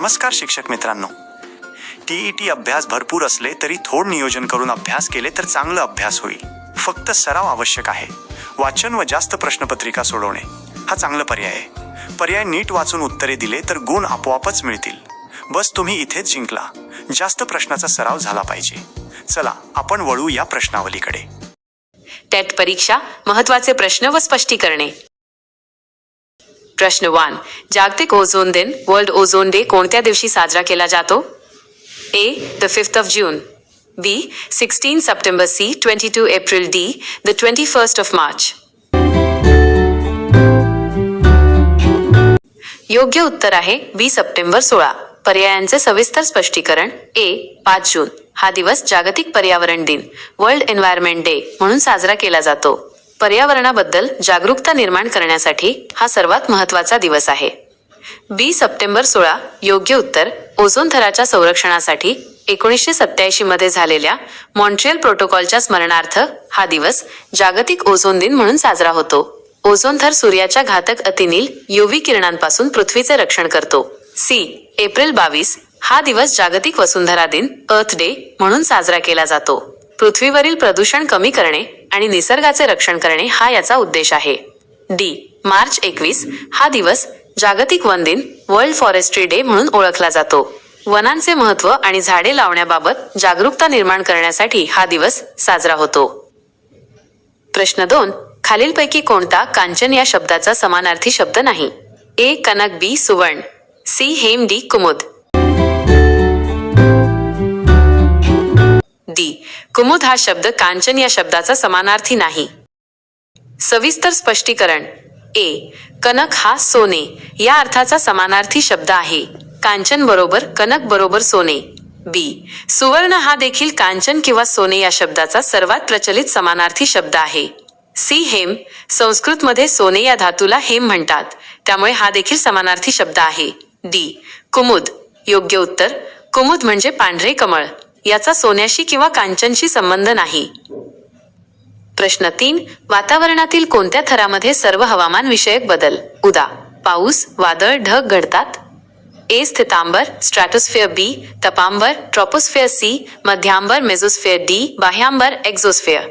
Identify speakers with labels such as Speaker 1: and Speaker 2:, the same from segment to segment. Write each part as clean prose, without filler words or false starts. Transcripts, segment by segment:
Speaker 1: नमस्कार शिक्षक मित्रांनो. TET अभ्यास भरपूर असले तरी थोड नियोजन करून अभ्यास केले तर चांगला अभ्यास होईल. फक्त सराव आवश्यक आहे. वाचन व जास्त प्रश्नपत्रिका सोडवणे हा चांगला पर्याय आहे. पर्याय नीट वाचून उत्तरे दिले तर गुण आपोआपच मिळतील. बस तुम्ही इथेच जिंकला. जास्त प्रश्नाचा सराव झाला पाहिजे. चला आपण वळू या प्रश्नावलीकडे.
Speaker 2: टेट परीक्षा महत्त्वाचे प्रश्न व स्पष्टीकरणे. प्रश्न 1. जागतिक ओझोन दिन वर्ल्ड ओझोन डे कोणत्या दिवशी साजरा केला जातो? A. The 5th of June. B. 16 September. C. 22 April. D. The 21st of March. योग्य उत्तर आहे B. सप्टेंबर 16. पर्यायांचे सविस्तर स्पष्टीकरण. A. 5 जून हा दिवस जागतिक पर्यावरण दिन वर्ल्ड एन्व्हायरमेंट डे म्हणून साजरा केला जातो. पर्यावरणाबद्दल जागरूकता निर्माण करण्यासाठी हा सर्वात महत्त्वाचा दिवस आहे. B. सप्टेंबर 16. योग्य उत्तर. ओझोन थराच्या संरक्षणासाठी 1987 मध्ये झालेल्या मॉन्ट्रियल प्रोटोकॉलच्या स्मरणार्थ हा दिवस जागतिक ओझोन दिन म्हणून साजरा होतो. ओझोन थर सूर्याच्या घातक अतिनील UV किरणांपासून पृथ्वीचे रक्षण करतो. C. एप्रिल 22 हा दिवस जागतिक वसुंधरा दिन अर्थ डे म्हणून साजरा केला जातो. पृथ्वीवरील प्रदूषण कमी करणे आणि निसर्गाचे रक्षण करणे हा याचा उद्देश आहे. D. मार्च 21 हा दिवस जागतिक वन दिन वर्ल्ड फॉरेस्ट्री डे म्हणून ओळखला जातो. वनांचे महत्त्व आणि झाडे लावण्याबाबत जागरूकता निर्माण करण्यासाठी हा दिवस साजरा होतो. प्रश्न 2. खालीलपैकी कोणता कांचन या शब्दाचा समानार्थी शब्द नाही? A. कनक. B. सुवर्ण. C. हेम. D. कुमुद. D. कुमुद हा शब्द कांचन या शब्दाचा समानार्थी नाही. सविस्तर स्पष्टीकरण. A. कनक हा सोने या अर्थाचा समानार्थी शब्द आहे. कांचन बरोबर कनक बरोबर सोने. B. सुवर्ण हा देखील कांचन किंवा सोने या शब्दाचा सर्वात प्रचलित समानार्थी शब्द आहे. C. हेम. संस्कृतमध्ये सोने या धातूला हेम म्हणतात, त्यामुळे हा देखील समानार्थी शब्द आहे. D. कुमुद. योग्य उत्तर. कुमुद म्हणजे पांढरे कमळ. याचा सोन्याशी किंवा कांचनशी संबंध नाही. प्रश्न 3. वातावरणातील कोणत्या थरामध्ये सर्व हवामान विषयक बदल उदा. पाऊस, वादळ, ढग घडतात? A. स्थितांबर स्ट्रॅटोस्फिअर. B. तपांबर ट्रॉपोस्फिअर. C. मध्यांबर मेझोस्फिअर. D. बाह्यांबर एक्झोस्फिअर.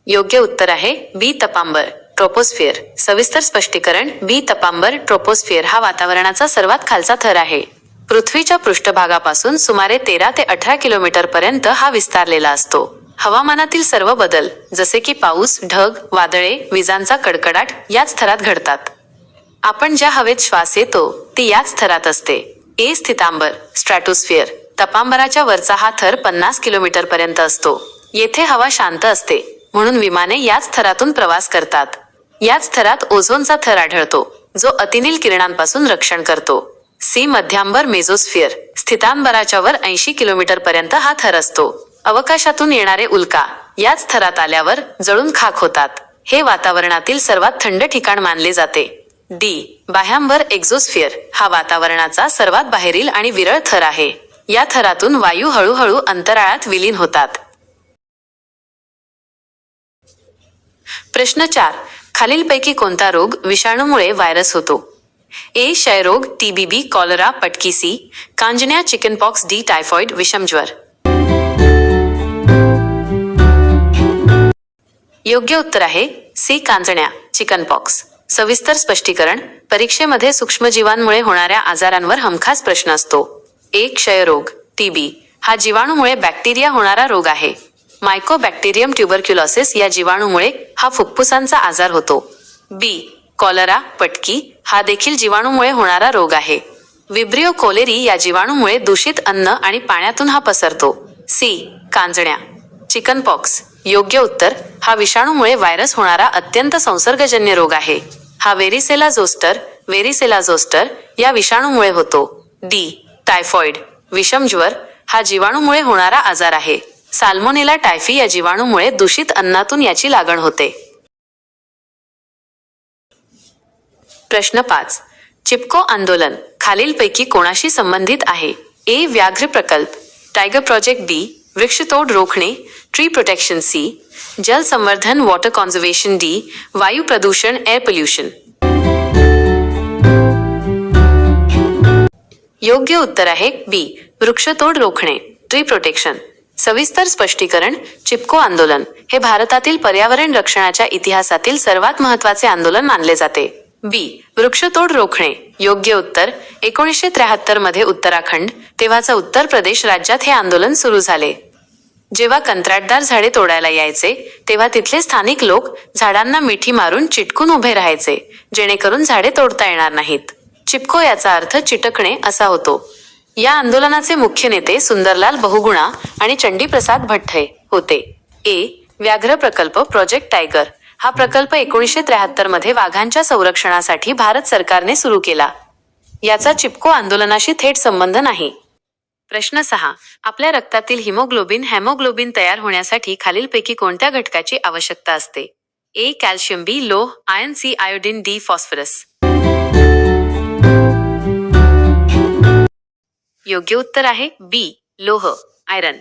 Speaker 2: योग्य उत्तर आहे B. तपांबर ट्रोपोस्फिअर. सविस्तर स्पष्टीकरण. B. तपांबर ट्रोपोस्फिअर हा वातावरणाचा सर्वात खालचा थर आहे. पृथ्वीच्या पृष्ठभागापासून सुमारे 13 ते 18 किलोमीटर पर्यंत हा विस्तारलेला असतो. हवामानातील सर्व बदल जसे की पाऊस, ढग, वादळे, विजांचा कडकडाट याच थरात घडतात. आपण ज्या हवेत श्वास येतो ती याच थरात असते. A. स्थितांबर स्ट्रॅटोस्फिअर. तपांबराच्या वरचा हा थर 50 किलोमीटर पर्यंत असतो. येथे हवा शांत असते म्हणून विमाने याच थरातून प्रवास करतात. याच थरात ओझोनचा थर आढळतो जो अतिनील किरणांपासून रक्षण करतो. C. मध्यांबर मेझोस्फिअर. स्थितांबराच्या वर 80 किलोमीटर पर्यंत हा थर असतो. अवकाशातून येणारे उल्का याच थरात आल्यावर जळून खाक होतात. हे वातावरणातील सर्वात थंड ठिकाण मानले जाते. D. बाह्यांबर एक्झोस्फिअर हा वातावरणाचा सर्वात बाहेरील आणि विरळ थर आहे. या थरातून वायू हळूहळू अंतराळात विलीन होतात. प्रश्न 4. खालीलपैकी कोणता रोग विषाणूमुळे व्हायरस होतो? A. क्षयरोग. TBB कॉलरा पटकी. C. कांजण्या चिकनपॉक्स. D. टायफॉइड विषमज्वर. योग्य उत्तर आहे C. कांजण्या चिकनपॉक्स. सविस्तर स्पष्टीकरण. परीक्षेमध्ये सूक्ष्मजीवांमुळे होणाऱ्या आजारांवर हमखास प्रश्न असतो. A. क्षयरोग. TB हा जीवाणूमुळे बॅक्टेरिया होणारा रोग आहे. मायकोबॅक्टेरियम ट्युबरक्युलोसिस या जीवाणूमुळे हा फुफ्फुसांचा आजार होतो. B. कॉलरा पटकी हा देखील जीवाणूमुळे होणारा रोग आहे. विब्रिओ कोलेरी या जीवाणूमुळे दूषित अन्न आणि पाण्यातून हा पसरतो. C. कांजण्या चिकनपॉक्स. योग्य उत्तर. हा विषाणूमुळे व्हायरस होणारा अत्यंत संसर्गजन्य रोग आहे. हा वेरिसेला जोस्टर या विषाणूमुळे होतो. D. टायफॉइड विषमज्वर हा जीवाणूमुळे होणारा आजार आहे. साल्मोनेला टायफी या जीवाणूमुळे दूषित अन्नातून याची लागण होते. प्रश्न 5. चिपको आंदोलन खालीलपैकी कोणाशी संबंधित आहे? A. व्याघ्र प्रकल्प. Tiger project. B. वृक्षतोड रोखणे ट्री प्रोटेक्शन. C. जल संवर्धन वॉटर कॉन्झर्वेशन. D. वायू प्रदूषण एअर पोल्यूशन. योग्य उत्तर आहे बी वृक्षतोड रोखणे, ट्री प्रोटेक्शन. सविस्तर स्पष्टीकरण. चिपको आंदोलन हे भारतातील पर्यावरण रक्षणाच्या इतिहासातील सर्वात महत्त्वाचे आंदोलन मानले जाते. बी वृक्षतोड रोखणे. योग्य उत्तर. 1973 मध्ये उत्तराखंड, तेव्हाचा उत्तर प्रदेश राज्यात हे आंदोलन सुरू झाले. जेव्हा कंत्राटदार झाडे तोडायला यायचे तेव्हा तिथले स्थानिक लोक झाडांना मिठी मारून चिटकून उभे राहायचे, जेणेकरून झाडे तोडता येणार नाहीत. चिपको याचा अर्थ चिटकणे असा होतो. या आंदोलनाचे मुख्य नेते सुंदरलाल बहुगुणा आणि चंडीप्रसाद भट्ट हे होते. ए व्याघ्र प्रकल्प प्रोजेक्ट टायगर. हा प्रकल्प 1973 मध्ये वाघांच्या संरक्षणासाठी भारत सरकारने सुरू केला. याचा चिपको आंदोलनाशी थेट संबंध नाही. प्रश्न 6. आपल्या रक्तातील हेमोग्लोबिन तयार होण्यासाठी खालीलपैकी कोणत्या घटकाची आवश्यकता असते? ए कॅल्शियम, बी लोह, iron, C iodine, D phosphorus. योग्य उत्तर आहे बी लोह, आयरन.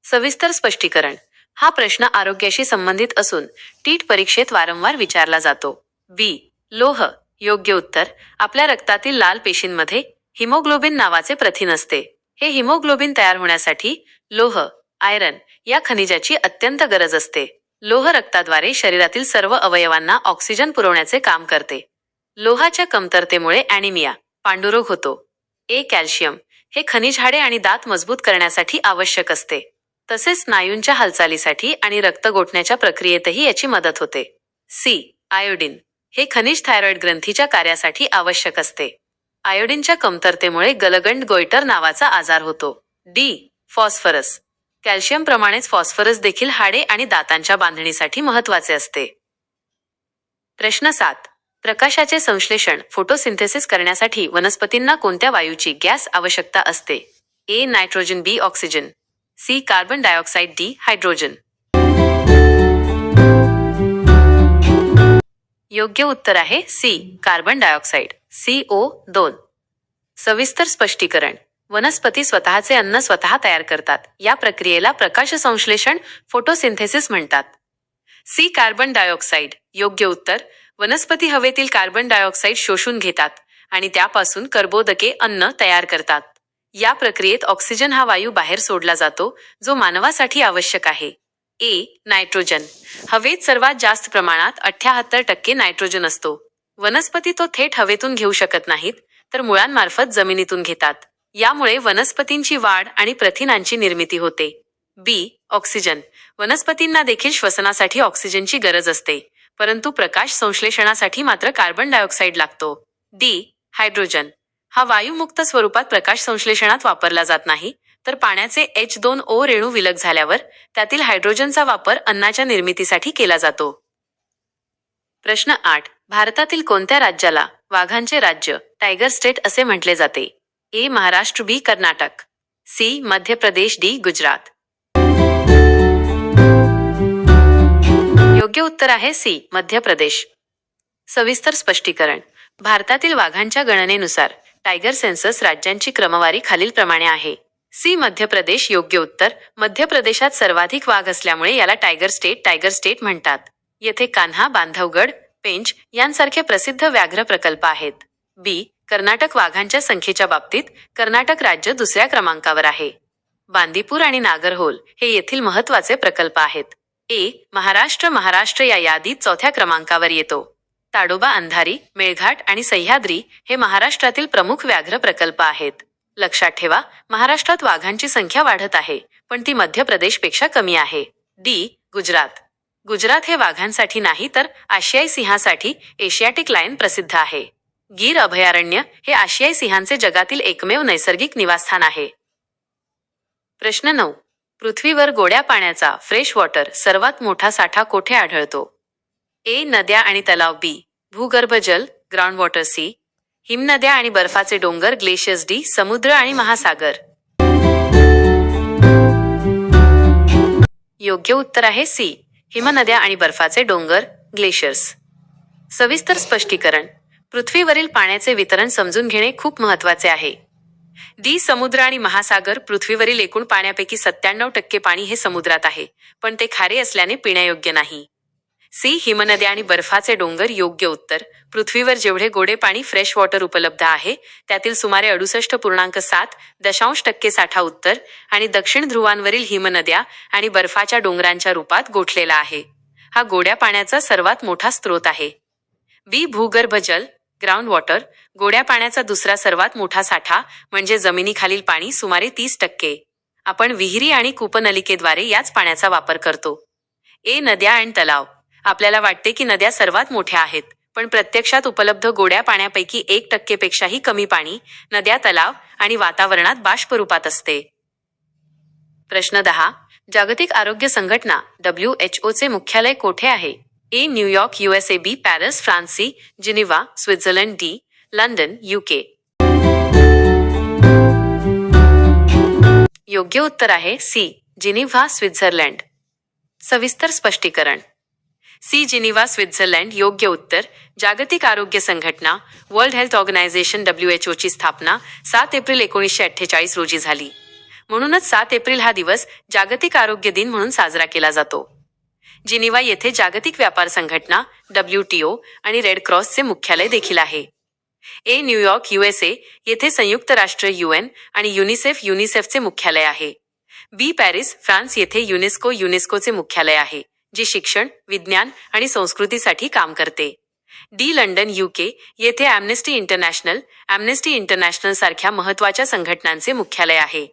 Speaker 2: सविस्तर स्पष्टीकरण. हा प्रश्न आरोग्याशी संबंधित असून टीट परीक्षेत वारंवार विचारला जातो. बी लोह. योग्य उत्तर. आपल्या रक्तातील लाल पेशींमध्ये हिमोग्लोबिन नावाचे प्रथिन असते. हे हिमोग्लोबिन तयार होण्यासाठी लोह, आयरन या खनिजाची अत्यंत गरज असते. लोह रक्ताद्वारे शरीरातील सर्व अवयवांना ऑक्सिजन पुरवण्याचे काम करते. लोहाच्या कमतरतेमुळे ॲनिमिया, पांडुरोग होतो. ए कॅल्शियम. हे खनिज हाडे आणि दात मजबूत करण्यासाठी आवश्यक असते. तसेच स्नायूंच्या हालचालीसाठी आणि रक्त गोठण्याच्या प्रक्रियेतही याची मदत होते. C iodine. हे खनिज थायरॉइड ग्रंथीच्या कार्यासाठी आवश्यक असते. आयोडीनच्या कमतरतेमुळे गलगंड गोइटर नावाचा आजार होतो. D phosphorus. कॅल्शियम प्रमाणेच फॉस्फरस देखील हाडे आणि दातांच्या बांधणीसाठी महत्त्वाचे असते. प्रश्न 7. प्रकाशाचे संश्लेषण फोटोसिंथेसिस करण्यासाठी वनस्पतींना कोणत्या वायूची गॅस आवश्यकता असते? A nitrogen, B oxygen, C carbon dioxide, D hydrogen. योग्य उत्तर आहे सी कार्बन डायऑक्साइड, CO2. सविस्तर स्पष्टीकरण. वनस्पती स्वतःचे अन्न स्वतः तयार करतात. या प्रक्रियेला प्रकाश संश्लेषण फोटोसिंथेसिस म्हणतात. C carbon dioxide. योग्य उत्तर. वनस्पती हवेतील कार्बन डायऑक्साइड शोषून घेतात आणि त्यापासून कर्बोदके अन्न तयार करतात. या प्रक्रियेत ऑक्सिजन हा वायू बाहेर सोडला जातो, जो मानवासाठी आवश्यक आहे. ए नायट्रोजन. हवेत सर्वात जास्त प्रमाणात 78% नायट्रोजन असतो. वनस्पती तो थेट हवेतून घेऊ शकत नाहीत, तर मुळांमार्फत जमिनीतून घेतात. यामुळे वनस्पतींची वाढ आणि प्रथिनांची निर्मिती होते. बी ऑक्सिजन. वनस्पतींना देखील श्वसनासाठी ऑक्सिजनची गरज असते, परंतु प्रकाश संश्लेषणासाठी मात्र कार्बन डायऑक्साइड लागतो. D hydrogen. हा वायू मुक्त स्वरूपात प्रकाश संश्लेषणात वापरला जात नाही, तर पाण्याचे H2O रेणू विलग झाल्यावर त्यातील हायड्रोजनचा वापर अन्नाच्या निर्मितीसाठी केला जातो. प्रश्न 8. भारतातील कोणत्या राज्याला वाघांचे राज्य टायगर स्टेट असे म्हटले जाते? ए महाराष्ट्र, बी कर्नाटक, सी मध्य प्रदेश, डी गुजरात. योग्य उत्तर आहे सी मध्य प्रदेश. सविस्तर स्पष्टीकरण. भारतातील वाघांच्या गणनेनुसार टायगर सेन्सस राज्यांची क्रमवारी खालीलप्रमाणे आहे. सी मध्य प्रदेश. योग्य उत्तर. मध्य प्रदेशात सर्वाधिक वाघ असल्यामुळे याला टायगर स्टेट म्हणतात. येथे कान्हा, बांधवगड, पेंच यांसारखे प्रसिद्ध व्याघ्र प्रकल्प आहेत. बी कर्नाटक. वाघांच्या संख्येच्या बाबतीत कर्नाटक राज्य दुसऱ्या क्रमांकावर आहे. बांदीपूर आणि नागरहोल हे येथील महत्त्वाचे प्रकल्प आहेत. ए महाराष्ट्र या यादीत चौथ्या क्रमांकावर येतो. ताडोबा, अंधारी, मेळघाट आणि सह्याद्री हे महाराष्ट्रातील प्रमुख व्याघ्र प्रकल्प आहेत. लक्षात ठेवा, महाराष्ट्रात वाघांची संख्या वाढत आहे, पण ती मध्य प्रदेशपेक्षा कमी आहे. डी गुजरात. गुजरात हे वाघांसाठी नाही तर आशियाई सिंहासाठी एशियाटिक लायन प्रसिद्ध आहे. गीर अभयारण्य हे आशियाई सिंहांचे जगातील एकमेव नैसर्गिक निवासस्थान आहे. प्रश्न 9. पृथ्वीवर गोड्या पाण्याचा फ्रेश वॉटर सर्वात मोठा साठा कोठे आढळतो? ए नद्या आणि तलाव, बी भूगर्भ जल ग्राउंड वॉटर, सी हिमनद्या आणि बर्फाचे डोंगर ग्लेशियर्स, डी समुद्र आणि महासागर. योग्य उत्तर आहे सी हिमनद्या आणि बर्फाचे डोंगर ग्लेशियर्स. सविस्तर स्पष्टीकरण. पृथ्वीवरील पाण्याचे वितरण समजून घेणे खूप महत्त्वाचे आहे. डी समुद्र आणि महासागर. पृथ्वीवरील एकूण पाण्यापैकी 97% पाणी हे समुद्रात आहे, पण ते खारे असल्याने पिण्यायोग्य नाही. सी. हिमनद्या आणि बर्फाचे डोंगर. योग्य उत्तर. पृथ्वीवर जेवढे गोडे पाणी फ्रेश वॉटर उपलब्ध आहे त्यातील सुमारे 68.7% साठा उत्तर आणि दक्षिण ध्रुवांवरील हिमनद्या आणि बर्फाच्या डोंगरांच्या रूपात गोठलेला आहे. हा गोड्या पाण्याचा सर्वात मोठा स्रोत आहे. बी. भूगर्भ जल. Ground water. गोड्या पाण्याचा दुसरा सर्वात मोठा साठा म्हणजे जमिनीखालील पाणी, सुमारे 30%. आपण विहिरी आणि कूपनलिकेद्वारे याच पाण्याचा वापर करतो. ए. नद्या आणि तलाव. आपल्याला वाटते की नद्या सर्वात मोठ्या आहेत, पण प्रत्यक्षात उपलब्ध गोड्या पाण्यापैकी 1% पेक्षाही कमी पाणी नद्या, तलाव आणि वातावरणात बाष्परूपात असते. प्रश्न 10. जागतिक आरोग्य संघटना WHO चे मुख्यालय कोठे आहे? A. New York USA. B. Paris France. C. Geneva Switzerland. D. London UK. योग्य उत्तर आहे सी. Geneva Switzerland. सविस्तर स्पष्टीकरण. सी. Geneva Switzerland. योग्य उत्तर. जागतिक आरोग्य संघटना वर्ल्ड हेल्थ ऑर्गनायझेशन WHO ची स्थापना 7 एप्रिल 1948 रोजी झाली. म्हणूनच 7 एप्रिल हा दिवस जागतिक आरोग्य दिन म्हणून साजरा केला जातो. जिनिव्हा येथे जागतिक व्यापार संघटना WTO आणि रेड क्रॉसचे मुख्यालय देखील आहे. ए. New York USA. येथे संयुक्त राष्ट्र UN आणि युनिसेफचे मुख्यालय आहे. बी. Paris France. येथे युनेस्कोचे मुख्यालय आहे, जे शिक्षण, विज्ञान आणि संस्कृतीसाठी काम करते. डी. London UK. येथे ॲम्नेस्टी इंटरनॅशनल सारख्या महत्त्वाच्या संघटनांचे मुख्यालय आहे.